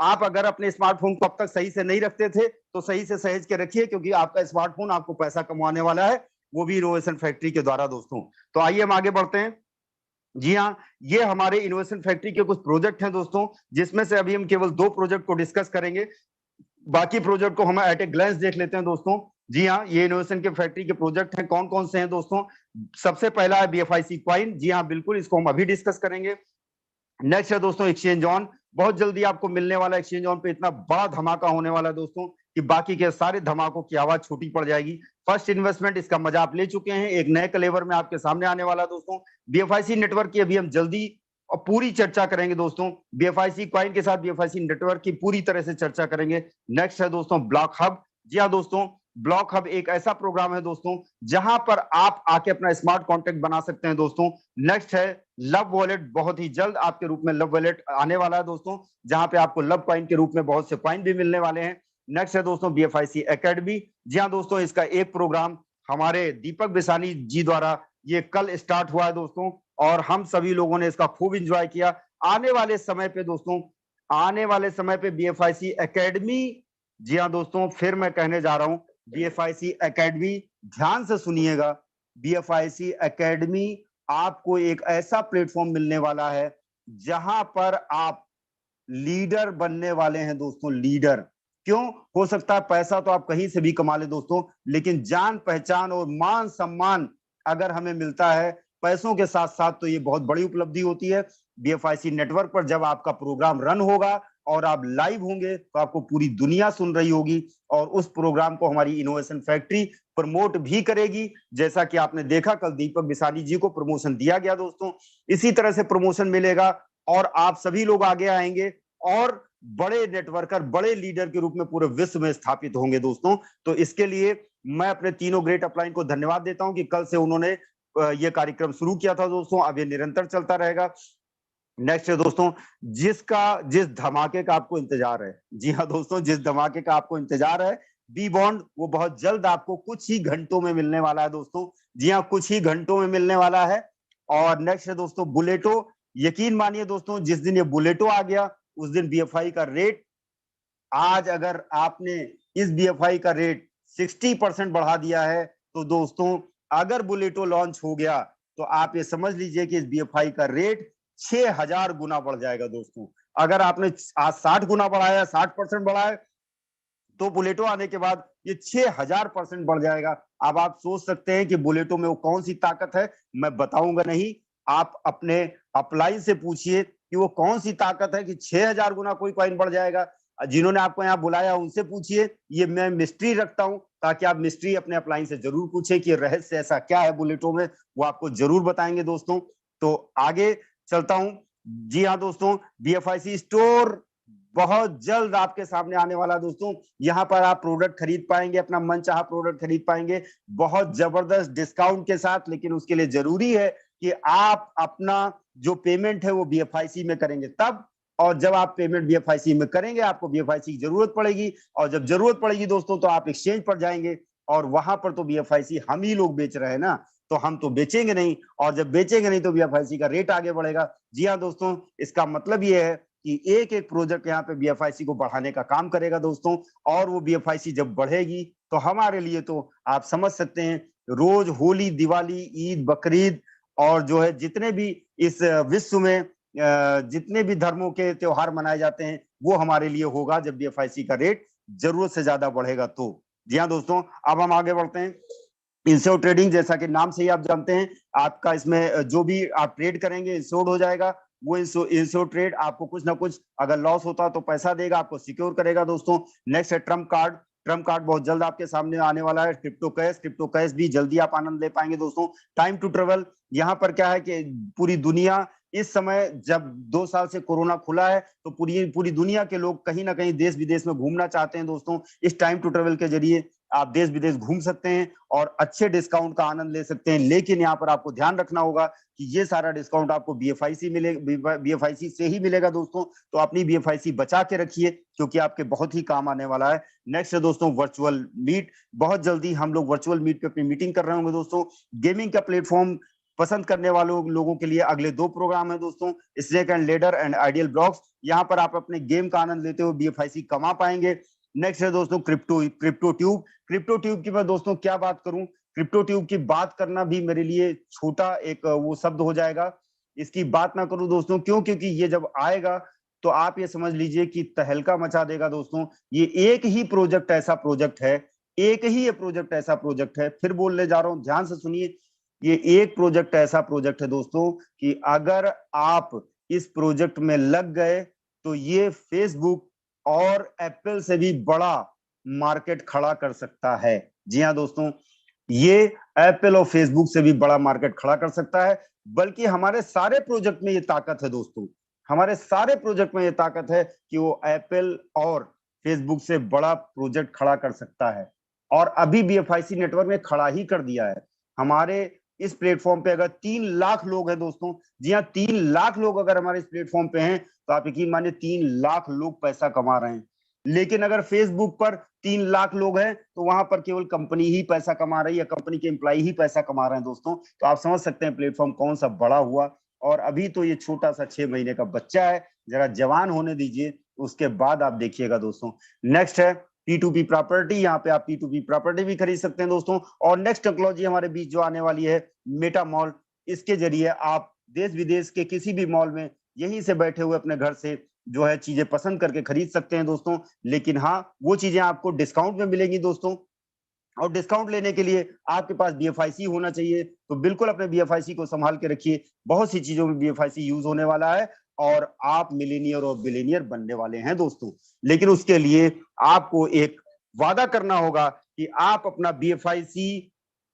आप अगर अपने स्मार्टफोन को अब तक सही से नहीं रखते थे तो सही से सहेज के रखिए, क्योंकि आपका स्मार्टफोन आपको पैसा कमाने वाला है, वो भी इनोवेशन फैक्ट्री के द्वारा दोस्तों। तो आइए हम आगे बढ़ते हैं। जी हाँ, ये हमारे इनोवेशन फैक्ट्री के कुछ प्रोजेक्ट हैं दोस्तों, जिसमें से अभी हम केवल 2 प्रोजेक्ट को डिस्कस करेंगे। बाकी प्रोजेक्ट को हम एट ए ग्लैंस देख लेते हैं दोस्तों। जी हाँ, ये इनोवेशन के फैक्ट्री के प्रोजेक्ट हैं, कौन कौन से हैं दोस्तों। सबसे पहला है बीएफआईसी क्वाइन। जी हाँ बिल्कुल, इसको हम अभी डिस्कस करेंगे। नेक्स्ट है दोस्तों एक्सचेंज ऑन। बहुत जल्दी आपको मिलने वाला एक्सचेंज ऑन पे इतना बड़ा धमाका होने वाला है दोस्तों कि बाकी के सारे धमाकों की आवाज छोटी पड़ जाएगी। फर्स्ट इन्वेस्टमेंट, इसका मजा आप ले चुके हैं, एक नए कलेवर में आपके सामने आने वाला दोस्तों। बीएफआईसी नेटवर्क की अभी हम जल्दी और पूरी चर्चा करेंगे दोस्तों। बीएफआईसी क्वाइन के साथ बीएफआईसी नेटवर्क की पूरी तरह से चर्चा करेंगे। नेक्स्ट है दोस्तों ब्लॉक हब। जी हाँ दोस्तों, ब्लॉक हब एक ऐसा प्रोग्राम है दोस्तों जहां पर आप आके अपना स्मार्ट कॉन्टेक्ट बना सकते हैं दोस्तों। नेक्स्ट है लव वॉलेट। बहुत ही जल्द आपके रूप में लव वॉलेट आने वाला है दोस्तों, जहां पे आपको लव कॉइन के रूप में बहुत से कॉइन भी मिलने वाले हैं। नेक्स्ट है दोस्तों बीएफआईसी एकेडमी। जी हाँ दोस्तों, इसका एक प्रोग्राम हमारे दीपक बिसानी जी द्वारा ये कल स्टार्ट हुआ है दोस्तों, और हम सभी लोगों ने इसका खूब इंजॉय किया। आने वाले समय पे दोस्तों, आने वाले समय पे बीएफआईसी एकेडमी, जी हाँ दोस्तों फिर मैं कहने जा रहा हूं बीएफआईसी एकेडमी, ध्यान से सुनिएगा। बीएफआईसी एकेडमी आपको एक ऐसा प्लेटफॉर्म मिलने वाला है जहां पर आप लीडर बनने वाले हैं दोस्तों। लीडर क्यों? हो सकता है पैसा तो आप कहीं से भी कमा ले दोस्तों, लेकिन जान पहचान और मान सम्मान अगर हमें मिलता है पैसों के साथ साथ, तो ये बहुत बड़ी उपलब्धि होती है। बीएफआईसी नेटवर्क पर जब आपका प्रोग्राम रन होगा और आप लाइव होंगे तो आपको पूरी दुनिया सुन रही होगी, और उस प्रोग्राम को हमारी इनोवेशन फैक्ट्री प्रमोट भी करेगी। जैसा कि आपने देखा कल दीपक बिसानी जी को प्रमोशन दिया गया दोस्तों, इसी तरह से प्रमोशन मिलेगा और आप सभी लोग आगे आएंगे और बड़े नेटवर्कर, बड़े लीडर के रूप में पूरे विश्व में स्थापित होंगे दोस्तों। तो इसके लिए मैं अपने तीनों ग्रेट अपलाइन को धन्यवाद देता हूं कि कल से उन्होंने ये कार्यक्रम शुरू किया था दोस्तों। अब ये निरंतर चलता रहेगा। नेक्स्ट है दोस्तों, जिस धमाके का आपको इंतजार है, जी हाँ दोस्तों, जिस धमाके का आपको इंतजार है, बी बॉन्ड, वो बहुत जल्द आपको कुछ ही घंटों में मिलने वाला है दोस्तों। जी हाँ, कुछ ही घंटों में मिलने वाला है। और नेक्स्ट है दोस्तों बुलेटो। यकीन मानिए दोस्तों, जिस दिन ये बुलेटो आ गया उस दिन बीएफआई का रेट, आज अगर आपने इस बीएफआई का रेट 60% बढ़ा दिया है, तो दोस्तों अगर बुलेटो लॉन्च हो गया तो आप ये समझ लीजिए कि इस बीएफआई का रेट 6000 गुना बढ़ जाएगा दोस्तों। अगर आपने आज 60 गुना बढ़ाया, 60% बढ़ाया, तो बुलेटो आने के बाद ये 6000% बढ़ जाएगा। अब आप सोच सकते हैं कि बुलेटो में वो कौन सी ताकत है, मैं बताऊंगा नहीं। आप अपने अपलाइन से पूछिए कि वो कौन सी ताकत है कि 6000 गुना कोई कॉइन बढ़ जाएगा। जिन्होंने आपको यहाँ बुलाया उनसे पूछिए, ये मैं मिस्ट्री रखता हूं, ताकि आप मिस्ट्री अपने अपलाइन से जरूर पूछे कि रहस्य ऐसा क्या है बुलेटो में, वो आपको जरूर बताएंगे दोस्तों। तो आगे चलता हूं। जी हाँ दोस्तों, बीएफआईसी स्टोर बहुत जल्द आपके सामने आने वाला है दोस्तों। यहाँ पर आप प्रोडक्ट खरीद पाएंगे, अपना मनचाहा प्रोडक्ट खरीद पाएंगे बहुत जबरदस्त डिस्काउंट के साथ। लेकिन उसके लिए जरूरी है कि आप अपना जो पेमेंट है वो बीएफआईसी में करेंगे तब, और जब आप पेमेंट बीएफआईसी में करेंगे आपको बीएफआईसी की जरूरत पड़ेगी, और जब जरूरत पड़ेगी दोस्तों तो आप एक्सचेंज पर जाएंगे, और वहां पर तो बीएफआईसी हम ही लोग बेच रहे हैं ना, तो हम तो बेचेंगे नहीं, और जब बेचेंगे नहीं तो बीएफआईसी का रेट आगे बढ़ेगा। जी हाँ दोस्तों, इसका मतलब ये है कि एक एक प्रोजेक्ट यहाँ पे बीएफआईसी को बढ़ाने का काम करेगा दोस्तों। और वो बीएफआईसी जब बढ़ेगी तो हमारे लिए तो आप समझ सकते हैं, रोज होली, दिवाली, ईद, बकरीद, और जो है जितने भी इस विश्व में जितने भी धर्मों के त्योहार मनाए जाते हैं वो हमारे लिए होगा जब बीएफआईसी का रेट जरूरत से ज्यादा बढ़ेगा तो। जी हाँ दोस्तों, अब हम आगे बढ़ते हैं। इंश्योर ट्रेडिंग, जैसा कि नाम से ही आप जानते हैं, आपका इसमें जो भी आप ट्रेड करेंगे इंश्योर्ड हो जाएगा। वो इंश्योर ट्रेड आपको कुछ ना कुछ अगर लॉस होता तो पैसा देगा, आपको सिक्योर करेगा दोस्तों। नेक्स्ट है ट्रम्प कार्ड। ट्रम्प कार्ड बहुत जल्द आपके सामने आने वाला है। क्रिप्टो कैश भी जल्दी आप आनंद ले पाएंगे दोस्तों। टाइम टू ट्रेवल, यहाँ पर क्या है कि पूरी दुनिया इस समय, जब 2 साल से कोरोना खुला है तो पूरी दुनिया के लोग कहीं ना कहीं देश विदेश में घूमना चाहते हैं दोस्तों। इस टाइम टू ट्रेवल के जरिए आप देश विदेश घूम सकते हैं और अच्छे डिस्काउंट का आनंद ले सकते हैं। लेकिन यहाँ पर आपको ध्यान रखना होगा कि ये सारा डिस्काउंट आपको बीएफआईसी से ही मिलेगा दोस्तों। तो अपनी बीएफआईसी बचा के रखिए, क्योंकि आपके बहुत ही काम आने वाला है। नेक्स्ट है दोस्तों वर्चुअल मीट। बहुत जल्दी हम लोग वर्चुअल मीट पे अपनी मीटिंग कर रहे होंगे दोस्तों। गेमिंग का प्लेटफॉर्म पसंद करने वालों लोगों के लिए अगले 2 प्रोग्राम है दोस्तों, snake and ladder and ideal blocks. यहाँ पर आप अपने गेम का आनंद लेते हुए BFIC कमा पाएंगे। नेक्स्ट है दोस्तों क्रिप्टो ट्यूब। क्रिप्टो ट्यूब की मैं दोस्तों क्या बात करूं, क्रिप्टो ट्यूब की बात करना भी मेरे लिए छोटा एक वो शब्द हो जाएगा, इसकी बात ना करूं दोस्तों। क्यों? क्योंकि ये जब आएगा तो आप ये समझ लीजिए कि तहलका मचा देगा दोस्तों। ये एक ही प्रोजेक्ट ऐसा प्रोजेक्ट है, एक ही ये प्रोजेक्ट ऐसा प्रोजेक्ट है, फिर बोलने जा रहा हूं, ध्यान से सुनिए। ये एक प्रोजेक्ट ऐसा प्रोजेक्ट है दोस्तों कि अगर आप इस प्रोजेक्ट में लग गए तो ये फेसबुक और एप्पल से भी बड़ा मार्केट खड़ा कर सकता है। जी हाँ दोस्तों, ये एप्पल और फेसबुक से भी बड़ा मार्केट खड़ा कर सकता है। बल्कि हमारे सारे प्रोजेक्ट में ये ताकत है दोस्तों, हमारे सारे प्रोजेक्ट में ये ताकत है कि वो एप्पल और फेसबुक से बड़ा प्रोजेक्ट खड़ा कर सकता है। और अभी BFIC नेटवर्क में खड़ा ही कर दिया है। हमारे इस प्लेटफॉर्म पे अगर 3 लाख लोग हैं दोस्तों, जी हाँ 3 लाख लोग अगर हमारे इस प्लेटफॉर्म पे हैं, तो आप यकीन मानिए 3 लाख लोग पैसा कमा रहे हैं। लेकिन अगर फेसबुक पर 3 लाख लोग हैं तो वहां पर केवल कंपनी ही पैसा कमा रही है, कंपनी के एम्प्लॉय ही पैसा कमा रहे हैं दोस्तों। तो आप समझ सकते हैं प्लेटफॉर्म कौन सा बड़ा हुआ। और अभी तो ये छोटा सा 6 महीने का बच्चा है, जरा जवान होने दीजिए, उसके बाद आप देखिएगा दोस्तों। नेक्स्ट है P2P प्रॉपर्टी। यहाँ पे आप P2P प्रॉपर्टी भी खरीद सकते हैं दोस्तों। और नेक्स्ट टेक्नोलॉजी हमारे बीच जो आने वाली है, मेटा मॉल। इसके जरिए आप देश विदेश के किसी भी मॉल में यहीं से बैठे हुए अपने घर से जो है चीजें पसंद करके खरीद सकते हैं दोस्तों। लेकिन हाँ, वो चीजें आपको डिस्काउंट में मिलेंगी दोस्तों। और डिस्काउंट लेने के लिए आपके पास BFIC होना चाहिए। तो बिल्कुल अपने BFIC को संभाल के रखिए, बहुत सी चीजों में BFIC यूज होने वाला है और आप मिलीनियर और बिलीनियर बनने वाले हैं दोस्तों। लेकिन उसके लिए आपको एक वादा करना होगा कि आप अपना BFIC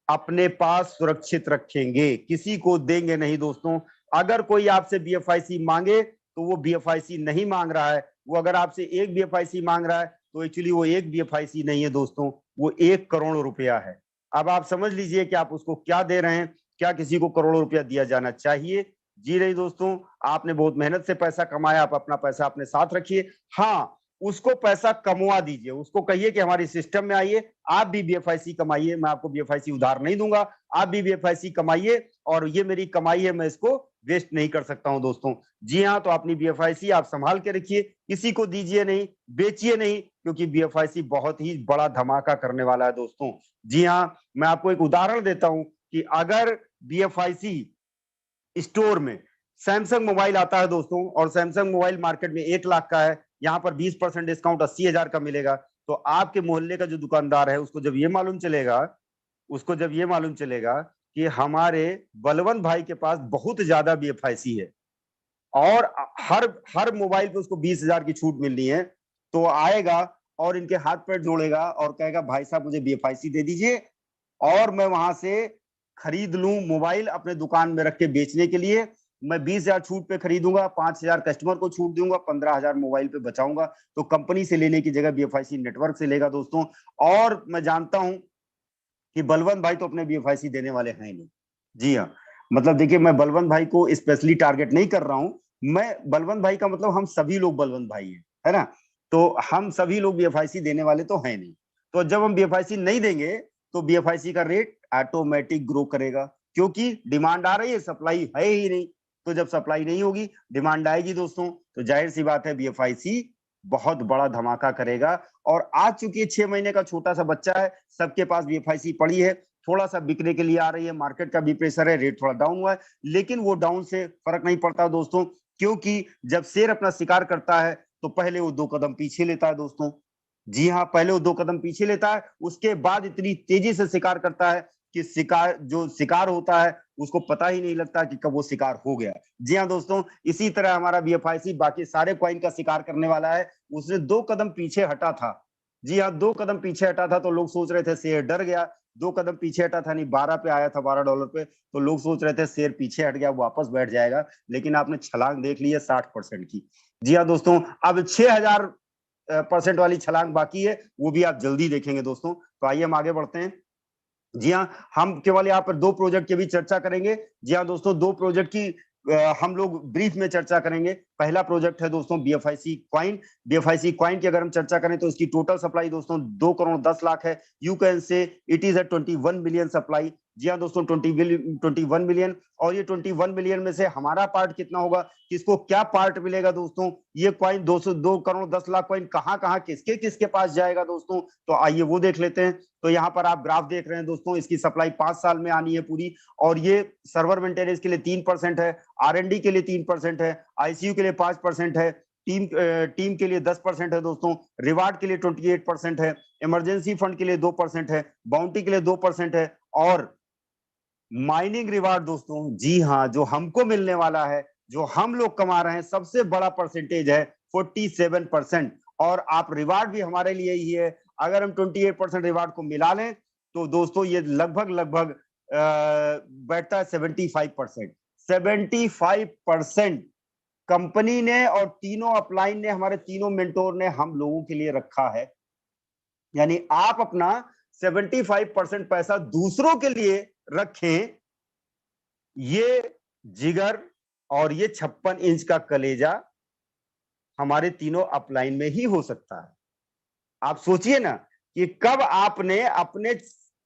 अपने पास सुरक्षित रखेंगे, किसी को देंगे नहीं दोस्तों। अगर कोई आपसे BFIC मांगे तो वो BFIC नहीं मांग रहा है। वो अगर आपसे एक BFIC मांग रहा है तो एक्चुअली वो एक BFIC नहीं है दोस्तों, वो 1 करोड़ रुपया है। अब आप समझ लीजिए कि आप उसको क्या दे रहे हैं। क्या किसी को करोड़ों रुपया दिया जाना चाहिए? जी नहीं दोस्तों, आपने बहुत मेहनत से पैसा कमाया, आप अपना पैसा अपने साथ रखिए। हाँ, उसको पैसा कमवा दीजिए, उसको कहिए कि हमारी सिस्टम में आइए, आप भी BFIC कमाइए, मैं आपको BFIC उधार नहीं दूंगा, आप भी BFIC कमाइए और ये मेरी कमाई है, मैं इसको वेस्ट नहीं कर सकता हूं दोस्तों। जी हाँ, तो अपनी BFIC आप संभाल के रखिए, किसी को दीजिए नहीं, बेचिए नहीं, क्योंकि BFIC बहुत ही बड़ा धमाका करने वाला है दोस्तों। जी हाँ, मैं आपको एक उदाहरण देता हूं कि अगर BFIC स्टोर में सैमसंग मोबाइल आता है दोस्तों, और सैमसंग मोबाइल मार्केट में 1 लाख का है, यहाँ पर 20% डिस्काउंट 80,000 का मिलेगा। तो आपके मोहल्ले का जो दुकानदार है उसको जब ये मालूम चलेगा, उसको जब ये मालूम चलेगा कि हमारे बलवंत भाई के पास बहुत ज्यादा BFIC है और हर हर मोबाइल पे उसको 20,000 की छूट मिल रही है, तो आएगा और इनके हाथ पैर जोड़ेगा और कहेगा भाई साहब मुझे BFIC दे दीजिए और मैं वहां से खरीद लूं मोबाइल अपने दुकान में रख के बेचने के लिए। मैं 20,000 छूट पे खरीदूंगा, 5,000 कस्टमर को छूट दूंगा, 15,000 मोबाइल पे बचाऊंगा। तो कंपनी से लेने की जगह BFIC नेटवर्क से लेगा दोस्तों। और मैं जानता हूं कि बलवंत भाई तो अपने BFIC देने वाले हैं नहीं। जी हाँ, मतलब देखिए, मैं बलवंत भाई को स्पेशली टारगेट नहीं कर रहा हूं, मैं बलवंत भाई का मतलब हम सभी लोग बलवंत भाई हैं, है ना। तो हम सभी लोग BFIC देने वाले तो हैं नहीं। तो जब हम BFIC नहीं देंगे तो BFIC का रेट ऑटोमेटिक ग्रो करेगा, क्योंकि डिमांड आ रही है, सप्लाई है ही नहीं। तो जब सप्लाई नहीं होगी, डिमांड आएगी दोस्तों, तो जाहिर सी बात है BFIC बहुत बड़ा धमाका करेगा। और आज चूंकि 6 महीने का छोटा सा बच्चा है, सबके पास BFIC पड़ी है, थोड़ा सा बिकने के लिए आ रही है, मार्केट का भी प्रेशर है, रेट थोड़ा डाउन हुआ है, लेकिन वो डाउन से फर्क नहीं पड़ता दोस्तों। क्योंकि जब शेर अपना शिकार करता है तो पहले वो 2 कदम पीछे लेता है दोस्तों। जी हाँ, पहले वो 2 कदम पीछे लेता है, उसके बाद इतनी तेजी से शिकार करता है कि शिकार होता है उसको पता ही नहीं लगता कि कब वो शिकार हो गया। जी हाँ दोस्तों, इसी तरह हमारा BFIC बाकी सारे कॉइन का शिकार करने वाला है। उसने 2 कदम पीछे हटा था। जी हाँ, 2 कदम पीछे हटा था तो लोग सोच रहे थे शेयर डर गया। 2 कदम पीछे हटा था, नहीं 12 पे आया था, $12 पे, तो लोग सोच रहे थे शेयर पीछे हट गया, वापस बैठ जाएगा। लेकिन आपने छलांग देख ली है 60% की। जी हाँ दोस्तों, अब 6,000% वाली छलांग बाकी है, वो भी आप जल्दी देखेंगे दोस्तों। तो आइए हम आगे बढ़ते हैं। जी हाँ, हम केवल यहाँ पर 2 प्रोजेक्ट की भी चर्चा करेंगे। जी हाँ दोस्तों, 2 प्रोजेक्ट की हम लोग ब्रीफ में चर्चा करेंगे। पहला प्रोजेक्ट है दोस्तों BFIC कॉइन। BFIC कॉइन की अगर हम चर्चा करें तो इसकी टोटल सप्लाई दोस्तों 2 करोड़ 10 लाख है। You can say it is a 21 million supply. जी हाँ दोस्तों, 21 मिलियन। और ये 21 मिलियन में से हमारा पार्ट कितना होगा, किसको क्या पार्ट मिलेगा दोस्तों, ये कॉइन 2 करोड़ 10 लाख कॉइन कहाँ कहाँ किसके किसके पास जाएगा दोस्तों, तो आइए वो देख लेते हैं। तो यहाँ पर आप ग्राफ देख रहे हैं दोस्तों, इसकी सप्लाई 5 साल में आनी है पूरी। और ये सर्वर मेंटेनेंस के लिए 3% है, R&D के लिए 3% है, ICU के लिए 5% है, टीम के लिए 10% है दोस्तों, रिवार्ड के लिए 28% है, इमरजेंसी फंड के लिए 2% है, बाउंटी के लिए 2% है, और माइनिंग रिवार्ड दोस्तों, जी हाँ, जो हमको मिलने वाला है, जो हम लोग कमा रहे हैं, सबसे बड़ा परसेंटेज है 47%। और आप रिवार्ड भी हमारे लिए ही है। अगर हम 28% रिवार्ड को मिला लें तो दोस्तों ये लगभग बैठता है 75%। 75% कंपनी ने और तीनों अपलाइन ने, हमारे तीनों मेंटोर ने हम लोगों के लिए रखा है। यानी आप अपना 75% पैसा दूसरों के लिए रखें, ये जिगर और ये 56 इंच का कलेजा हमारे तीनों अपलाइन में ही हो सकता है। आप सोचिए ना कि कब आपने अपने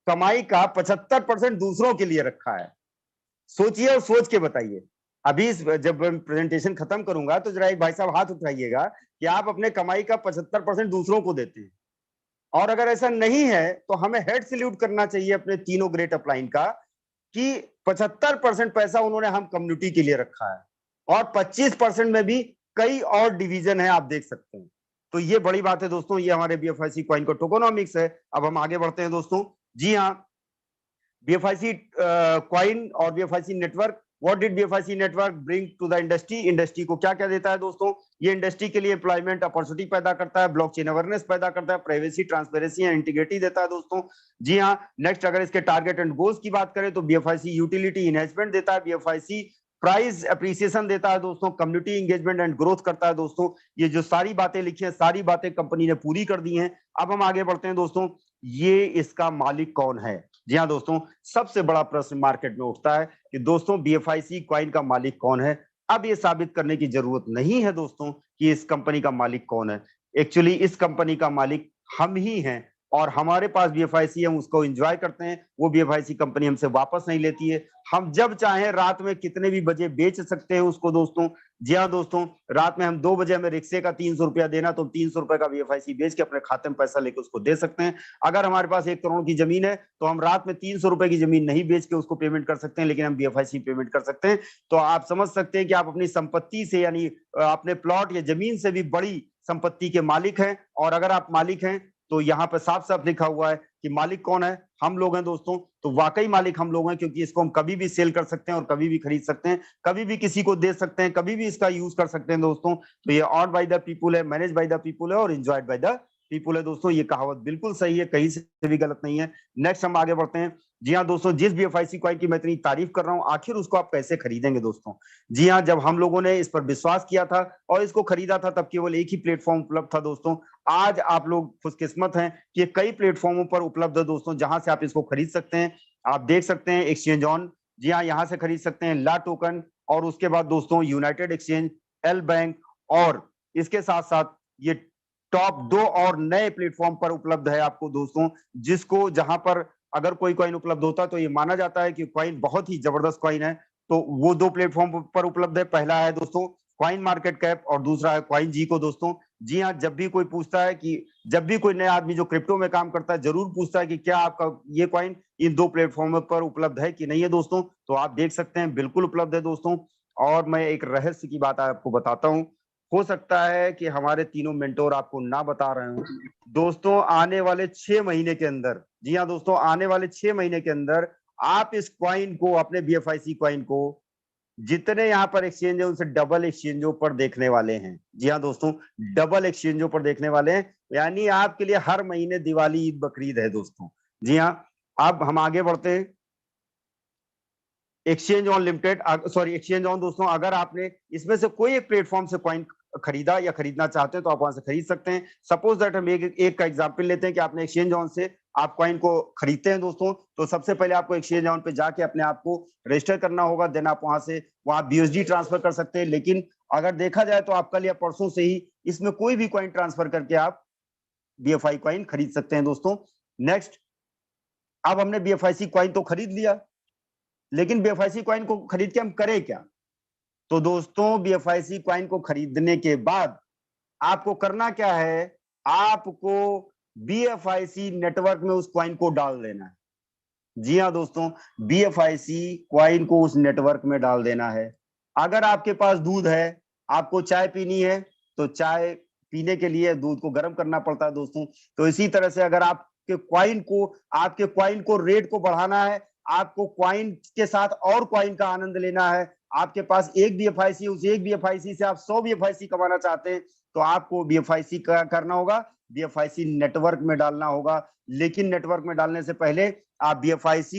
कमाई का 75% दूसरों के लिए रखा है। सोचिए और सोच के बताइए। अभी जब मैं प्रेजेंटेशन खत्म करूंगा तो जरा एक भाई साहब हाथ उठाइएगा कि आप अपने कमाई का 75% दूसरों को देते हैं। और अगर ऐसा नहीं है तो हमें हेड सल्यूट करना चाहिए अपने तीनों ग्रेट अपलाइन का कि 75% पैसा उन्होंने हम कम्युनिटी के लिए रखा है, और 25% में भी कई और डिवीजन है, आप देख सकते हैं। तो ये बड़ी बात है दोस्तों, ये हमारे BFIC कॉइन का टोकोनॉमिक्स है। अब हम आगे बढ़ते हैं दोस्तों। जी हाँ, BFIC कॉइन और BFIC network, what did BFIC network bring to the industry. Industry को क्या क्या देता है दोस्तों, ये इंडस्ट्री के लिए एम्प्लॉयमेंट अपॉर्चुनिटी पैदा करता है, ब्लॉकचेन अवेयरनेस पैदा करता है, प्राइवेसी, ट्रांसपेरेंसी एंड इंटीग्रिटी देता है दोस्तों। जी हाँ, नेक्स्ट अगर इसके टारगेट एंड गोल्स की बात करें तो BFIC यूटिलिटी इनहेंसमेंट देता है, BFIC प्राइस अप्रिसिएशन देता है दोस्तों, कम्युनिटी एंगेजमेंट एंड ग्रोथ करता है दोस्तों। ये जो सारी बातें लिखी है, सारी बातें कंपनी ने पूरी कर दी हैं। अब हम आगे बढ़ते हैं दोस्तों, ये इसका मालिक कौन है। जी हाँ दोस्तों, सबसे बड़ा प्रश्न मार्केट में उठता है कि दोस्तों BFIC कॉइन का मालिक कौन है। अब ये साबित करने की जरूरत नहीं है दोस्तों कि इस कंपनी का मालिक कौन है। एक्चुअली इस कंपनी का मालिक हम ही हैं, और हमारे पास BFIC, हम उसको एंजॉय करते हैं। वो BFIC कंपनी हमसे वापस नहीं लेती है। हम जब चाहें रात में कितने भी बजे बेच सकते हैं उसको दोस्तों। जी हाँ दोस्तों, रात में हम 2 बजे हमें रिक्शे का 300 रुपया देना, तो 300 रुपए का BFIC बेच के अपने खाते में पैसा लेके उसको दे सकते हैं। अगर हमारे पास 1 करोड़ की जमीन है तो हम रात में 300 रुपए की जमीन नहीं बेच के उसको पेमेंट कर सकते हैं, लेकिन हम BFIC पेमेंट कर सकते हैं। तो आप समझ सकते हैं कि आप अपनी संपत्ति से, यानी अपने प्लॉट या जमीन से भी बड़ी संपत्ति के मालिक हैं। और अगर आप मालिक हैं तो यहाँ पे साफ साफ लिखा हुआ है कि मालिक कौन है, हम लोग हैं दोस्तों। तो वाकई मालिक हम लोग हैं, क्योंकि इसको हम कभी भी सेल कर सकते हैं और कभी भी खरीद सकते हैं, कभी भी किसी को दे सकते हैं, कभी भी इसका यूज कर सकते हैं दोस्तों। तो ये ऑन्ड बाय द पीपुल है, मैनेज बाय द पीपुल है, और एंजॉयड बाय द पीपुल है दोस्तों। ये कहावत बिल्कुल सही है, कहीं से भी गलत नहीं है। नेक्स्ट हम आगे बढ़ते हैं। जी हाँ दोस्तों, जिस BFIC कॉइन की मैं इतनी तारीफ कर रहा हूं, आखिर उसको आप कैसे खरीदेंगे दोस्तों। जी हाँ, जब हम लोगों ने इस पर विश्वास किया था और इसको खरीदा था, तब केवल एक ही प्लेटफॉर्म उपलब्ध था दोस्तों। आज आप लोग खुशकिस्मत हैं कि कई प्लेटफॉर्मों पर उपलब्ध है दोस्तों, जहां से आप इसको खरीद सकते हैं। आप देख सकते हैं एक्सचेंज ऑन, जी हाँ, यहां से खरीद सकते हैं ला टोकन, और उसके बाद दोस्तों यूनाइटेड एक्सचेंज, एल बैंक, और इसके साथ साथ ये टॉप 2 और नए प्लेटफॉर्म पर उपलब्ध है आपको दोस्तों, जिसको जहां पर अगर कोई कॉइन उपलब्ध होता है तो ये माना जाता है कि कॉइन बहुत ही जबरदस्त कॉइन है। तो वो 2 प्लेटफॉर्म पर उपलब्ध है। पहला है दोस्तों कॉइन मार्केट कैप, और दूसरा है कॉइन जी को दोस्तों। जी हाँ, जब भी कोई पूछता है कि, जब भी कोई नया आदमी जो क्रिप्टो में काम करता है जरूर पूछता है कि क्या आपका ये कॉइन इन 2 प्लेटफॉर्म पर उपलब्ध है कि नहीं है दोस्तों, तो आप देख सकते हैं बिल्कुल उपलब्ध है दोस्तों। और मैं एक रहस्य की बात आपको बताता हूँ, हो सकता है कि हमारे तीनों मेंटोर आपको ना बता रहे हो दोस्तों, आने वाले 6 महीने के अंदर, जी हाँ दोस्तों, आने वाले 6 महीने के अंदर आप इस कॉइन को, अपने BFIC कॉइन को, जितने यहाँ पर एक्सचेंज है उनसे डबल एक्सचेंजों पर देखने वाले हैं। जी हाँ दोस्तों, डबल एक्सचेंजों पर देखने वाले हैं। यानी आपके लिए हर महीने दिवाली, ईद, बकरीद है दोस्तों। जी हाँ, अब हम आगे बढ़ते हैं। Exchange on limited, sorry exchange on दोस्तों, अगर आपने इसमें से कोई एक प्लेटफॉर्म से कॉइन खरीदा या खरीदना चाहते हैं तो आप वहां से खरीद सकते हैं। सपोज दैट हम एक का एग्जांपल लेते हैं कि आपने एक्सचेंज ऑन से आप कॉइन को खरीदते हैं दोस्तों, तो सबसे पहले आपको एक्सचेंज ऑन पे जाके अपने आप को रजिस्टर करना होगा। देन आप वहां से BUSD ट्रांसफर कर सकते हैं। लेकिन अगर देखा जाए तो आप कल या परसों से ही इसमें कोई भी कॉइन ट्रांसफर करके आप BFI कॉइन खरीद सकते हैं दोस्तों। नेक्स्ट, अब हमने BFIC कॉइन तो खरीद लिया, लेकिन BFIC कॉइन को खरीद के हम करें क्या? तो दोस्तों BFIC कॉइन को खरीदने के बाद आपको करना क्या है, आपको BFIC नेटवर्क में उस कॉइन को डाल देना है। जी हाँ दोस्तों, BFIC कॉइन को उस नेटवर्क में डाल देना है। अगर आपके पास दूध है, आपको चाय पीनी है, तो चाय पीने के लिए दूध को गर्म करना पड़ता है दोस्तों। तो इसी तरह से अगर आपके कॉइन को रेट को बढ़ाना है, आपको कॉइन के साथ और कॉइन का आनंद लेना है, आपके पास एक BFIC, उस एक BFIC से आप 100 BFIC कमाना चाहते हैं, तो आपको BFIC का करना होगा, BFIC नेटवर्क में डालना होगा। लेकिन नेटवर्क में डालने से पहले आप BFIC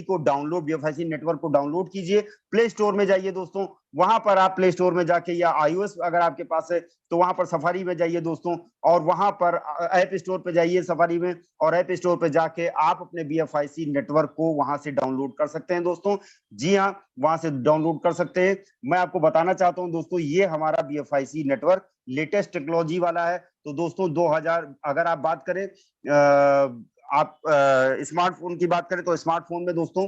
नेटवर्क को डाउनलोड कीजिए। प्ले स्टोर में जाइए दोस्तों, वहां पर आप प्ले स्टोर में जाके, या iOS अगर आपके पास है तो वहां पर सफारी में जाइए दोस्तों, और वहां पर ऐप स्टोर पे जाइए सफारी में, और ऐप स्टोर पे जाके आप अपने BFIC नेटवर्क को वहां से डाउनलोड कर सकते हैं दोस्तों। जी हाँ, वहां से डाउनलोड कर सकते हैं। मैं आपको बताना चाहता हूं दोस्तों, ये हमारा BFIC नेटवर्क लेटेस्ट टेक्नोलॉजी वाला है। तो दोस्तों 2000, अगर आप बात करें आप स्मार्टफोन की बात करें तो स्मार्टफोन में दोस्तों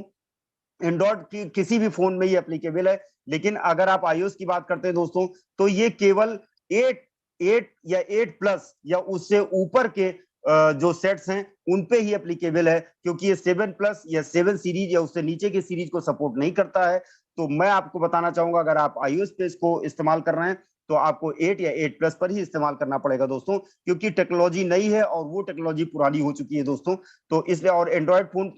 एंड्रॉइड की किसी भी फोन में ये एप्लीकेबल है। लेकिन अगर आप iOS की बात करते हैं दोस्तों, तो ये केवल 8 या 8+ या उससे ऊपर के जो सेट्स हैं उन पे ही एप्लीकेबल है, क्योंकि ये 7+ या 7 सीरीज या उससे नीचे की सीरीज को सपोर्ट नहीं करता है। तो मैं आपको बताना चाहूंगा, अगर आप iOS पे इसको इस्तेमाल कर रहे हैं तो आपको 8 या 8+ पर ही इस्तेमाल करना पड़ेगा दोस्तों, क्योंकि टेक्नोलॉजी नई है और वो टेक्नोलॉजी पुरानी हो चुकी है दोस्तों। तो इसलिए, और एंड्रॉइड फोन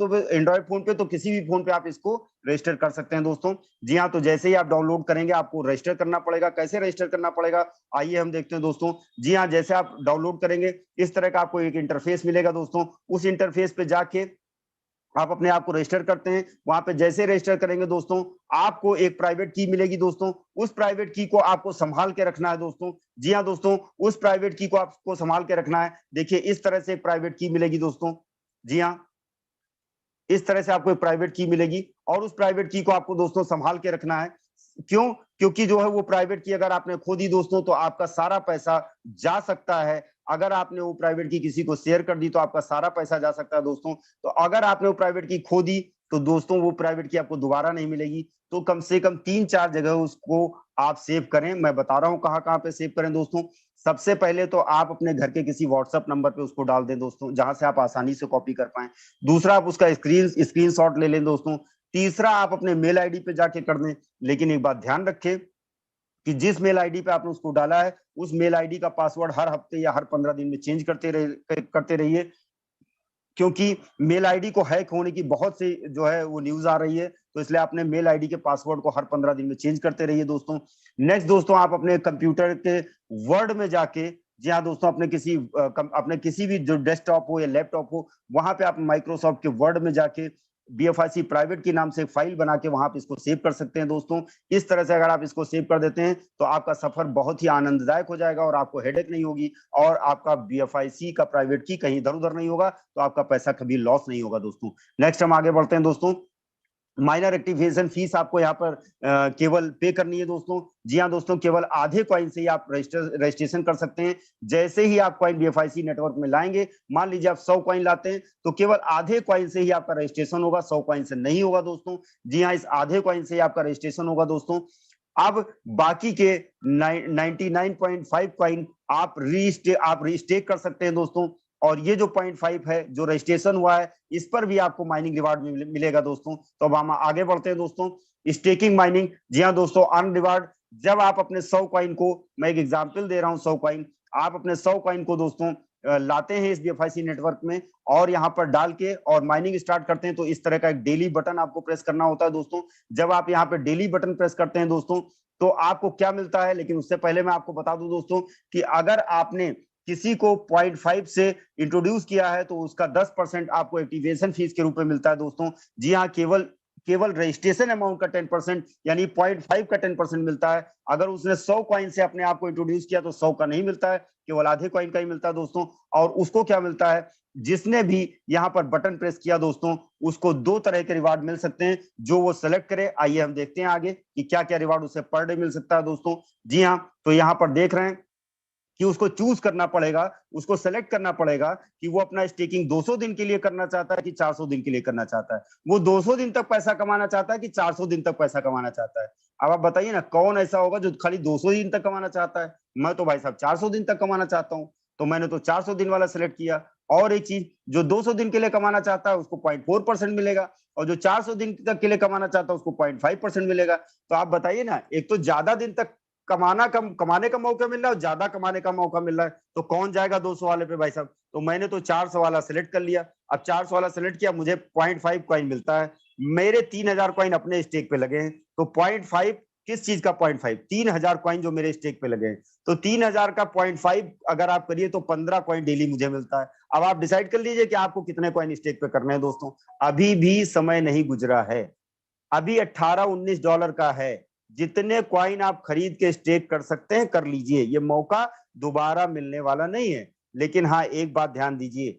पे तो किसी भी फोन पे आप इसको रजिस्टर कर सकते हैं दोस्तों। जी हाँ, तो जैसे ही आप डाउनलोड करेंगे आपको रजिस्टर करना पड़ेगा। कैसे रजिस्टर करना पड़ेगा, आइए हम देखते हैं दोस्तों। जी हाँ, जैसे आप डाउनलोड करेंगे इस तरह का आपको एक इंटरफेस मिलेगा दोस्तों। उस इंटरफेस पे जाके आप अपने आप को रजिस्टर करते हैं। वहां पे जैसे रजिस्टर करेंगे दोस्तों, आपको एक प्राइवेट की मिलेगी दोस्तों। उस प्राइवेट की को आपको संभाल के रखना है दोस्तों। जी हाँ दोस्तों, उस प्राइवेट की को आपको संभाल के रखना है। देखिए इस तरह से एक प्राइवेट की मिलेगी दोस्तों। जी हाँ, इस तरह से आपको एक प्राइवेट की मिलेगी, और उस प्राइवेट की को आपको दोस्तों संभाल के रखना है। क्यों? क्योंकि जो है वो प्राइवेट की अगर आपने खो दी दोस्तों, तो आपका सारा पैसा जा सकता है। अगर आपने वो प्राइवेट की किसी को शेयर कर दी तो आपका सारा पैसा जा सकता है दोस्तों। तो अगर आपने वो प्राइवेट की खो दी तो दोस्तों वो प्राइवेट की आपको दोबारा नहीं मिलेगी। तो कम से कम 3-4 जगह उसको आप सेव करें। मैं बता रहा हूं कहां कहां पे सेव करें दोस्तों। सबसे पहले तो आप अपने घर के किसी व्हाट्सएप नंबर पे उसको डाल दें दोस्तों, जहां से आप आसानी से कॉपी कर पाए। दूसरा, आप उसका स्क्रीनशॉट ले लें दोस्तों। तीसरा, आप अपने मेल आईडी पे जाके कर दें। लेकिन एक बात ध्यान रखें कि जिस मेल आईडी पे आपने उसको डाला है, उस मेल आईडी का पासवर्ड हर हफ्ते या हर 15 दिन में चेंज करते रहिए, क्योंकि मेल आईडी को हैक होने की बहुत सी जो है वो न्यूज आ रही है। तो इसलिए आपने मेल आईडी के पासवर्ड को हर 15 दिन में चेंज करते रहिए दोस्तों। नेक्स्ट दोस्तों, आप अपने कंप्यूटर के वर्ड में जाके, जी हाँ दोस्तों, अपने किसी भी जो डेस्कटॉप हो या लैपटॉप हो, वहां पे आप माइक्रोसॉफ्ट के वर्ड में जाके BFIC प्राइवेट के नाम से एक फाइल बना के वहां पे इसको सेव कर सकते हैं दोस्तों। इस तरह से अगर आप इसको सेव कर देते हैं तो आपका सफर बहुत ही आनंददायक हो जाएगा, और आपको हेडेक नहीं होगी, और आपका BFIC का प्राइवेट की कहीं इधर उधर नहीं होगा, तो आपका पैसा कभी लॉस नहीं होगा दोस्तों। नेक्स्ट हम आगे बढ़ते हैं दोस्तों। माइनर एक्टिवेशन फीस आपको यहाँ पर केवल पे करनी है दोस्तों। जी हाँ दोस्तों, केवल आधे कॉइन से ही आप रजिस्ट्रेशन कर सकते हैं। जैसे ही आप कॉइन BFIC नेटवर्क में लाएंगे, मान लीजिए आप 100 कॉइन लाते हैं, तो केवल आधे कॉइन से ही आपका रजिस्ट्रेशन होगा, 100 कॉइन से नहीं होगा दोस्तों। जी हाँ, इस आधे कॉइन से ही आपका रजिस्ट्रेशन होगा दोस्तों। अब बाकी के 99.5 कॉइन आप रीस्टेक कर सकते हैं दोस्तों। और ये जो 0.5 है जो रजिस्ट्रेशन हुआ है, इस पर भी आपको माइनिंग रिवार्ड मिलेगा दोस्तों। तो अब हम आगे बढ़ते हैं दोस्तों। स्टेकिंग माइनिंग, जी हाँ दोस्तों, अर्न रिवार्ड। जब आप अपने 100 कॉइन को, मैं एक एग्जांपल दे रहा हूं, 100 कॉइन आप अपने 100 कॉइन को दोस्तों लाते हैं इस BFIC नेटवर्क में, और यहाँ पर डाल के और माइनिंग स्टार्ट करते हैं, तो इस तरह का एक डेली बटन आपको प्रेस करना होता है दोस्तों। जब आप यहाँ पे डेली बटन प्रेस करते हैं दोस्तों, तो आपको क्या मिलता है, लेकिन उससे पहले मैं आपको बता दूं दोस्तों कि अगर आपने किसी को 0.5 से इंट्रोड्यूस किया है तो उसका 10% आपको एक्टिवेशन फीस के रूप में मिलता है दोस्तों। जी हाँ, केवल रजिस्ट्रेशन अमाउंट का 10% यानी 0.5 का 10% मिलता है। अगर उसने 100 कॉइन से अपने आप को इंट्रोड्यूस किया तो 100 का नहीं मिलता है, केवल आधे कॉइन का ही मिलता है दोस्तों। और उसको क्या मिलता है, जिसने भी यहाँ पर बटन प्रेस किया दोस्तों, उसको 2 तरह के रिवार्ड मिल सकते हैं, जो वो सेलेक्ट करे। आइए हम देखते हैं आगे कि क्या क्या रिवार्ड उसे पर डे मिल सकता है दोस्तों। जी हाँ, तो यहाँ पर देख रहे हैं कि उसको चूज करना पड़ेगा, उसको सेलेक्ट करना पड़ेगा कि वो अपना स्टेकिंग 200 दिन के लिए करना चाहता है कि 400 दिन के लिए करना चाहता है। वो 200 दिन तक पैसा कमाना चाहता है कि 400 दिन तक पैसा कमाना चाहता है। अब आप बताइए ना, कौन ऐसा होगा जो खाली 200 दिन तक कमाना चाहता है। मैं तो भाई साहब 400 दिन तक कमाना चाहता हूँ, तो मैंने तो 400 दिन वाला सेलेक्ट किया। और एक चीज, जो 200 दिन के लिए कमाना चाहता है उसको 0.4% मिलेगा, और जो 400 दिन तक के लिए कमाना चाहता है उसको 0.5% मिलेगा। तो आप बताइए ना, एक तो ज्यादा दिन तक कमाने का मौका मिल रहा है और ज्यादा कमाने का मौका मिल रहा है, तो कौन जाएगा 200 वाले पे भाई साहब। तो मैंने तो 400 वाला सिलेक्ट कर लिया। अब 400 वाला सिलेक्ट किया, मुझे 0.5 कॉइन मिलता है। मेरे 3000 कॉइन अपने स्टेक पे लगे हैं, तो 0.5 किस चीज का 0.5, 3000 कॉइन जो मेरे स्टेक पे लगे हैं, तो 3000 का 0.5 अगर आप करिए तो 15 कॉइन डेली मुझे मिलता है। अब आप डिसाइड कर लीजिए कि आपको कितने कॉइन स्टेक पे करने हैं दोस्तों। अभी भी समय नहीं गुजरा है, अभी 18-19 डॉलर का है। जितने क्वाइन आप खरीद के स्टेक कर सकते हैं कर लीजिए, ये मौका दोबारा मिलने वाला नहीं है। लेकिन हाँ, एक बात ध्यान दीजिए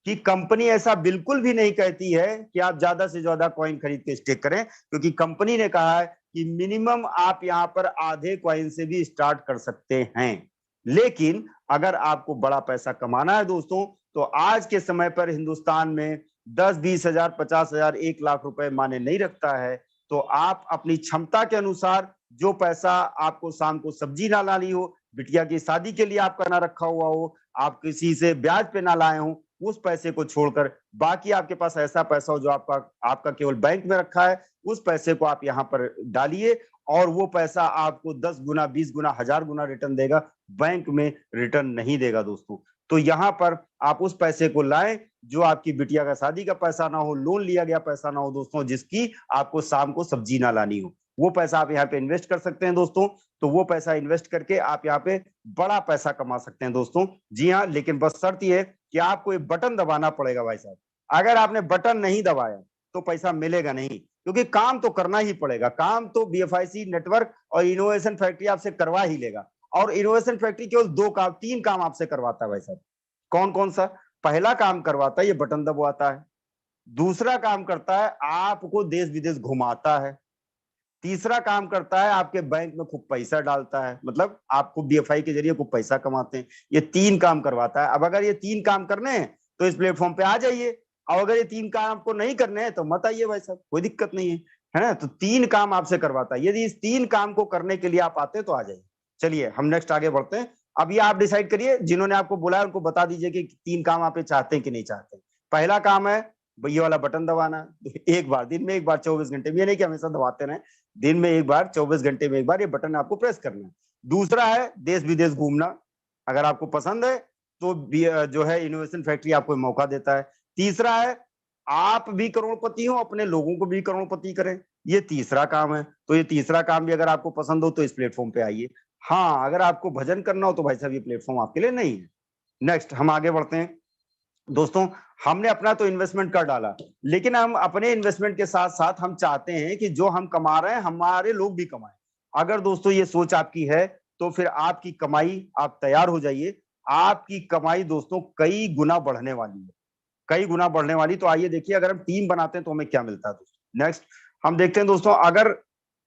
कि कंपनी ऐसा बिल्कुल भी नहीं कहती है कि आप ज्यादा से ज्यादा कॉइन खरीद के स्टेक करें, क्योंकि कंपनी ने कहा है कि मिनिमम आप यहां पर आधे कॉइन से भी स्टार्ट कर सकते हैं। लेकिन अगर आपको बड़ा पैसा कमाना है दोस्तों, तो आज के समय पर हिंदुस्तान में 10-20 हजार, 50 हजार, 1 लाख रुपए माने नहीं रखता है। तो आप अपनी क्षमता के अनुसार, जो पैसा आपको शाम को सब्जी ना लानी हो, बिटिया की शादी के लिए आपका ना रखा हुआ हो, आप किसी से ब्याज पे ना लाए हो, उस पैसे को छोड़कर बाकी आपके पास ऐसा पैसा हो जो आपका आपका केवल बैंक में रखा है, उस पैसे को आप यहाँ पर डालिए, और वो पैसा आपको 10 गुना, 20 गुना, 1000 गुना रिटर्न देगा। बैंक में रिटर्न नहीं देगा दोस्तों। तो यहाँ पर आप उस पैसे को लाएं जो आपकी बिटिया का शादी का पैसा ना हो, लोन लिया गया पैसा ना हो दोस्तों, जिसकी आपको शाम को सब्जी ना लानी हो। वो पैसा आप यहाँ पे इन्वेस्ट कर सकते हैं दोस्तों। तो वो पैसा इन्वेस्ट करके आप यहाँ पे बड़ा पैसा कमा सकते हैं दोस्तों। जी हाँ, लेकिन बस शर्त ये है कि आपको एक बटन दबाना पड़ेगा भाई साहब। अगर आपने बटन नहीं दबाया तो पैसा मिलेगा नहीं, क्योंकि काम तो करना ही पड़ेगा। काम तो BFIC नेटवर्क और इनोवेशन फैक्ट्री आपसे करवा ही लेगा। और इनोवेशन फैक्ट्री केवल 3 काम आपसे करवाता है भाई साहब। कौन कौन सा? पहला काम करवाता है ये बटन दबवाता है, दूसरा काम करता है आपको देश विदेश घुमाता है, तीसरा काम करता है आपके बैंक में खूब पैसा डालता है, मतलब आपको BFI के जरिए खूब पैसा कमाते हैं। ये 3 काम करवाता है। अब अगर ये 3 काम करने हैं तो इस प्लेटफॉर्म पे आ जाइए, और अगर ये 3 काम आपको नहीं करने हैं तो मत आइए भाई साहब, कोई दिक्कत नहीं है ना। तो 3 काम आपसे करवाता है। यदि इस 3 काम को करने के लिए आप आते हैं तो आ जाइए। चलिए हम नेक्स्ट आगे बढ़ते हैं। अब ये आप डिसाइड करिए, जिन्होंने आपको बुलाया उनको बता दीजिए कि 3 काम आप चाहते हैं कि नहीं चाहते। पहला काम है ये वाला बटन दबाना, एक बार दिन में, एक बार 24 घंटे में, ये नहीं कि हमेशा दबाते रहें, दिन में एक बार, 24 घंटे में एक बार ये बटन आपको प्रेस करना है। दूसरा है देश विदेश घूमना, अगर आपको पसंद है तो जो है इनोवेशन फैक्ट्री आपको मौका देता है। तीसरा है आप भी करोड़पति हो, अपने लोगों को भी करोड़पति करें, ये तीसरा काम है। तो ये तीसरा काम भी अगर आपको पसंद हो तो इस प्लेटफॉर्म पे आइए। हाँ, अगर आपको भजन करना हो तो भाई साहब ये प्लेटफॉर्म आपके लिए नहीं है। नेक्स्ट हम आगे बढ़ते हैं दोस्तों। हमने अपना तो इन्वेस्टमेंट कर डाला, लेकिन हम अपने इन्वेस्टमेंट के साथ साथ हम चाहते हैं कि जो हम कमा रहे हैं हमारे लोग भी कमाएं। अगर दोस्तों ये सोच आपकी है तो फिर आपकी कमाई, आप तैयार हो जाइए, आपकी कमाई दोस्तों कई गुना बढ़ने वाली है, कई गुना बढ़ने वाली। तो आइए देखिए, अगर हम टीम बनाते हैं तो हमें क्या मिलता है दोस्तों। नेक्स्ट हम देखते हैं दोस्तों, अगर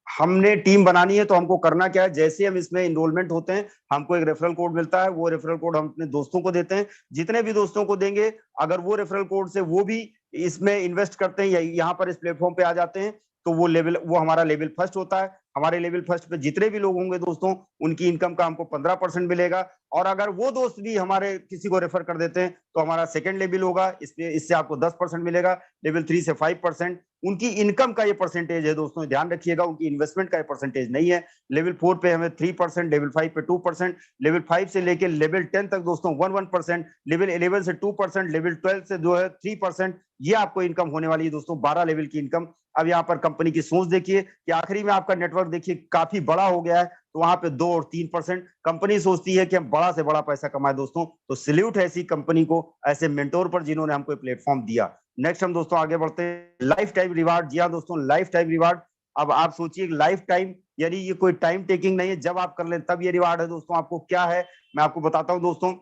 हमने टीम बनानी है तो हमको करना क्या है। जैसे हम इसमें इनरोलमेंट होते हैं, हमको एक रेफरल कोड मिलता है, वो रेफरल कोड हम अपने दोस्तों को देते हैं। जितने भी दोस्तों को देंगे, अगर वो रेफरल कोड से वो भी इसमें इन्वेस्ट करते हैं या यहाँ पर इस प्लेटफॉर्म पे आ जाते हैं, तो वो हमारा लेवल फर्स्ट होता है। हमारे लेवल फर्स्ट पे जितने भी लोग होंगे दोस्तों, उनकी इनकम का हमको 15% मिलेगा। और अगर वो दोस्त भी हमारे किसी को रेफर कर देते हैं तो हमारा सेकंड लेवल होगा, इससे आपको 10% मिलेगा। लेवल 3 से 5%। उनकी इनकम का ये परसेंटेज है दोस्तों, ध्यान रखिएगा, उनकी इन्वेस्टमेंट का ये परसेंटेज नहीं है। लेवल 4 पे हमें 3%, लेवल 5 पे 2%, लेवल 5 से लेके लेवल 10 तक दोस्तों 1%, लेवल 11 से 2%, लेवल 12 से जो है 3%। ये आपको इनकम होने वाली है दोस्तों, 12 लेवल की इनकम। अब यहाँ पर कंपनी की सोच देखिए कि आखिरी में आपका नेटवर्क देखिए काफी बड़ा हो गया है, तो वहां पे 2 और 3% कंपनी सोचती है कि हम बड़ा से बड़ा पैसा कमाए दोस्तों। तो सैल्यूट है ऐसी कंपनी को, ऐसे मेंटोर पर जिन्होंने हमको प्लेटफॉर्म दिया। नेक्स्ट हम दोस्तों आगे बढ़ते हैं, लाइफ टाइम रिवार्ड। जी हाँ दोस्तों, लाइफ टाइम रिवार्ड। अब आप सोचिए लाइफ टाइम यानी ये कोई टाइम टेकिंग नहीं है, जब आप कर ले तब ये रिवार्ड है दोस्तों। आपको क्या है मैं आपको बताता हूं दोस्तों।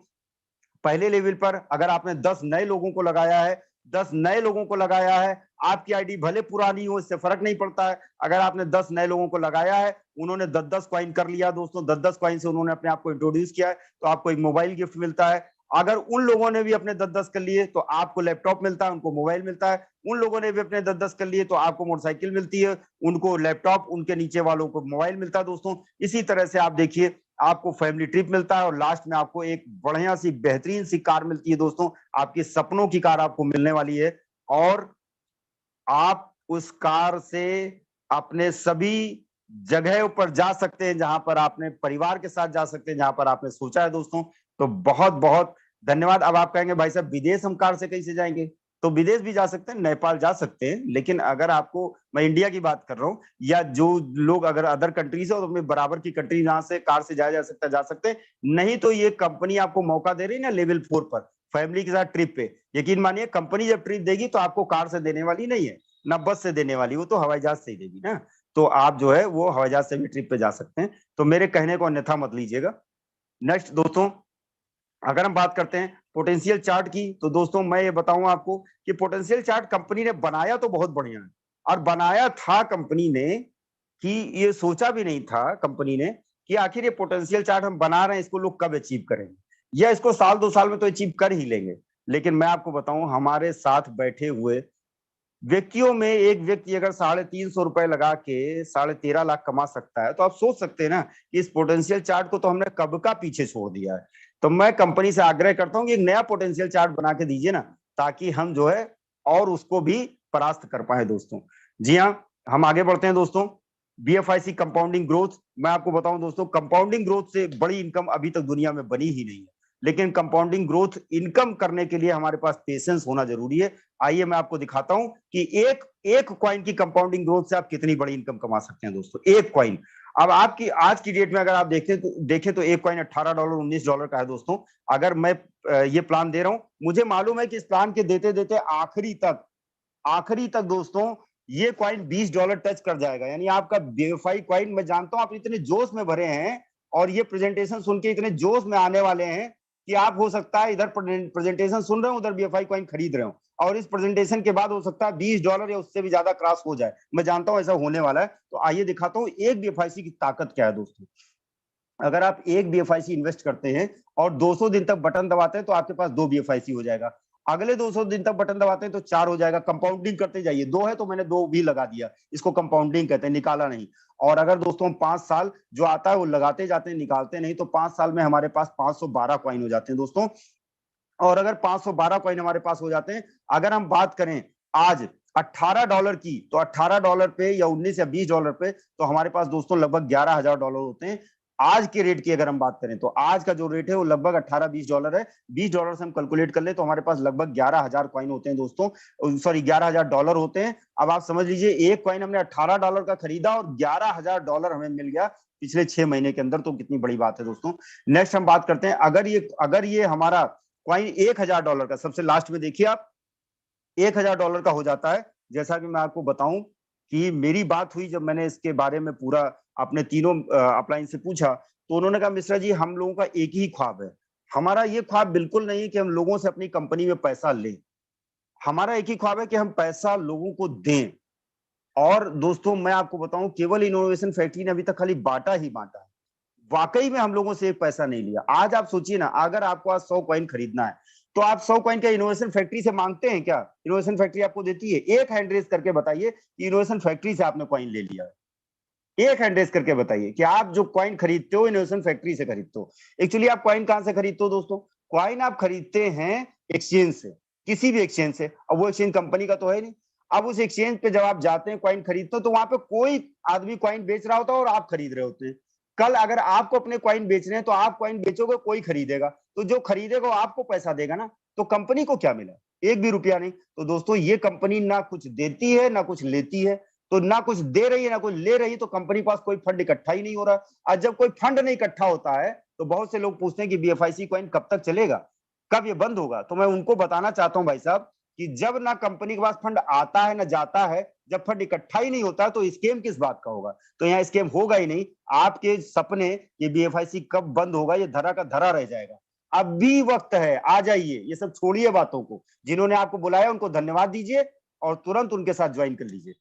पहले लेवल पर अगर आपने 10 नए लोगों को लगाया है, 10 नए लोगों को लगाया है, आपकी आईडी भले पुरानी हो, इससे फर्क नहीं पड़ता है। अगर आपने 10 नए लोगों को लगाया है, उन्होंने 10-10 कॉइन कर लिया दोस्तों, 10-10 कॉइन से उन्होंने अपने आप को इंट्रोड्यूस किया है, तो आपको एक मोबाइल गिफ्ट मिलता है। अगर उन लोगों ने भी अपने 10-10 कर लिए तो आपको लैपटॉप मिलता है, उनको मोबाइल मिलता है। उन लोगों ने भी अपने 10-10 कर लिए तो आपको मोटरसाइकिल मिलती है, उनको लैपटॉप, उनके नीचे वालों को मोबाइल मिलता है दोस्तों। इसी तरह से आप देखिए आपको फैमिली ट्रिप मिलता है और लास्ट में आपको एक बढ़िया सी बेहतरीन सी कार मिलती है दोस्तों। आपके सपनों की कार आपको मिलने वाली है और आप उस कार से अपने सभी जगहों पर जा सकते हैं जहां पर आपने परिवार के साथ जा सकते हैं, जहां पर आपने सोचा है दोस्तों। तो बहुत बहुत धन्यवाद। अब आप कहेंगे भाई साहब विदेश हम कार से कैसे जाएंगे? तो विदेश भी जा सकते हैं, नेपाल जा सकते हैं, लेकिन अगर आपको, मैं इंडिया की बात कर रहा हूँ, या जो लोग अगर अदर कंट्री से और अपने बराबर की कंट्री जहां से कार से जाया जा सकता है जा सकते हैं। नहीं तो ये कंपनी आपको मौका दे रही है ना लेवल 4 पर फैमिली के साथ ट्रिप पे, यकीन मानिए कंपनी जब ट्रिप देगी तो आपको कार से देने वाली नहीं है, ना बस से देने वाली, वो तो हवाई जहाज से ही देगी ना। तो आप जो है वो हवाई जहाज से भी ट्रिप पे जा सकते हैं, तो मेरे कहने को अन्यथा मत लीजिएगा। नेक्स्ट दोस्तों, अगर हम बात करते हैं पोटेंशियल चार्ट की, तो दोस्तों मैं ये बताऊं आपको कि पोटेंशियल चार्ट कंपनी ने बनाया तो बहुत बढ़िया है, और बनाया था कंपनी ने कि ये सोचा भी नहीं था कंपनी ने कि आखिर ये पोटेंशियल चार्ट हम बना रहे हैं, इसको लोग कब अचीव करेंगे, या इसको साल 2 साल में तो अचीव कर ही लेंगे। लेकिन मैं आपको बताऊं, हमारे साथ बैठे हुए व्यक्तियों में एक व्यक्ति अगर 350 रुपए लगा के 13.5 लाख कमा सकता है, तो आप सोच सकते हैं ना कि इस पोटेंशियल चार्ट को तो हमने कब का पीछे छोड़ दिया है। तो मैं कंपनी से आग्रह करता हूं कि एक नया पोटेंशियल चार्ट बना के दीजिए ना, ताकि हम जो है और उसको भी परास्त कर पाए दोस्तों। जी हाँ, हम आगे बढ़ते हैं दोस्तों। बीएफआईसी कंपाउंडिंग ग्रोथ, मैं आपको बताऊं दोस्तों, कंपाउंडिंग ग्रोथ से बड़ी इनकम अभी तक दुनिया में बनी ही नहीं है, लेकिन कंपाउंडिंग ग्रोथ इनकम करने के लिए हमारे पास पेशेंस होना जरूरी है। आइए मैं आपको दिखाता हूं कि एक एक कॉइन की कंपाउंडिंग ग्रोथ से आप कितनी बड़ी इनकम कमा सकते हैं दोस्तों। एक कॉइन, अब आपकी आज की डेट में अगर आप देखें तो एक कॉइन $18 $19 का है दोस्तों। अगर मैं ये प्लान दे रहा हूं, मुझे मालूम है कि इस प्लान के देते देते आखिरी तक दोस्तों ये कॉइन $20 टच कर जाएगा। यानी आपका बीएफआई कॉइन, मैं जानता हूं आप इतने जोश में भरे हैं और ये प्रेजेंटेशन सुन के इतने जोश में आने वाले हैं कि आप हो सकता है इधर प्रेजेंटेशन सुन रहे हो, उधर बीएफआई कॉइन खरीद रहे हो, और इस प्रेजेंटेशन के बाद हो सकता है $20 या उससे भी ज्यादा क्रॉस हो जाए। मैं जानता हूं ऐसा होने वाला है। तो आइए दिखाता हूं एक बीएफआईसी की ताकत क्या है दोस्तों। अगर आप एक बीएफआईसी इन्वेस्ट करते हैं और 200 दिन तक बटन दबाते हैं तो आपके पास 2 बीएफआईसी हो जाएगा। अगले 200 दिन तक बटन दबाते हैं तो 4 हो जाएगा। कंपाउंडिंग करते जाइए, 2 है तो मैंने 2 भी लगा दिया, इसको कंपाउंडिंग कहते हैं, निकाला नहीं। और अगर दोस्तों 5 साल जो आता है वो लगाते जाते हैं, निकालते नहीं, तो 5 साल में हमारे पास 512 कॉइन हो जाते हैं दोस्तों। और अगर 512 कॉइन हमारे पास हो जाते हैं, अगर हम बात करें आज $18 की, तो $18 पे या 19 या $20 पे, तो हमारे पास दोस्तों लगभग $11,000 होते हैं। आज के रेट की अगर हम बात करें तो आज का जो रेट है वो लगभग $18-20 है। $20 से हम कैलकुलेट कर ले तो हमारे पास लगभग 11,000 कॉइन होते हैं दोस्तों, सॉरी $11,000 होते हैं। अब आप समझ लीजिए एक कॉइन हमने $18 का खरीदा और $11,000 हमें मिल गया पिछले 6 महीने के अंदर, तो कितनी बड़ी बात है दोस्तों। नेक्स्ट हम बात करते हैं, अगर ये हमारा कॉइन $1,000 का, सबसे लास्ट में देखिए आप, $1,000 का हो जाता है। जैसा कि मैं आपको बताऊं कि मेरी बात हुई जब मैंने इसके बारे में पूरा अपने तीनों अपलाइन से पूछा, तो उन्होंने कहा मिश्रा जी हम लोगों का एक ही ख्वाब है। हमारा ये ख्वाब बिल्कुल नहीं कि हम लोगों से अपनी कंपनी में पैसा लें, हमारा एक ही ख्वाब है कि हम पैसा लोगों को दें। और दोस्तों मैं आपको बताऊं, केवल इनोवेशन फैक्ट्री ने अभी तक खाली बांटा ही बांटा है, वाकई में हम लोगों से एक पैसा नहीं लिया। आज आप सोचिए ना, अगर आपको आज 100 कॉइन खरीदना है तो आप 100 कॉइन का इनोवेशन फैक्ट्री से मांगते हैं क्या? इनोवेशन फैक्ट्री आपको देती है? एक हैंड रेज करके बताइए कि इनोवेशन फैक्ट्री से आपने कॉइन ले लिया है। एक हैंड रेज करके बताइए कि आप जो कॉइन खरीदते हो इनोवेशन फैक्ट्री से खरीदते हो। एक्चुअली आप कॉइन कहां से खरीदते हो दोस्तों? कॉइन आप खरीदते हैं एक्सचेंज से, किसी भी एक्सचेंज से। अब वो एक्सचेंज कंपनी का तो है नहीं। अब उस एक्सचेंज पे जब आप जाते हैं कॉइन खरीदते हो, तो वहां पे कोई आदमी कॉइन बेच रहा होता है और आप खरीद रहे होते हैं। कल अगर आपको अपने कॉइन बेचने हैं तो आप कॉइन बेचोगे, कोई खरीदेगा, तो जो खरीदेगा वो आपको पैसा देगा ना। तो कंपनी को क्या मिला? एक भी रुपया नहीं। तो दोस्तों ये कंपनी ना कुछ देती है ना कुछ लेती है, तो ना कुछ दे रही है ना कुछ ले रही है, तो कंपनी के पास कोई फंड इकट्ठा ही नहीं हो रहा। और जब कोई फंड नहीं इकट्ठा होता है तो बहुत से लोग पूछते हैं कि बीएफआईसी कॉइन कब तक चलेगा, कब ये बंद होगा। तो मैं उनको बताना चाहता हूं भाई साहब कि जब ना कंपनी के पास फंड आता है ना जाता है, जब फंड इकट्ठा ही नहीं होता तो स्कैम किस बात का होगा? तो यहाँ स्कैम होगा ही नहीं। आपके सपने ये बीएफआईसी कब बंद होगा ये धरा का धरा रह जाएगा। अब भी वक्त है, आ जाइए, ये सब छोड़िए बातों को। जिन्होंने आपको बुलाया उनको धन्यवाद दीजिए और तुरंत उनके साथ ज्वाइन कर लीजिए।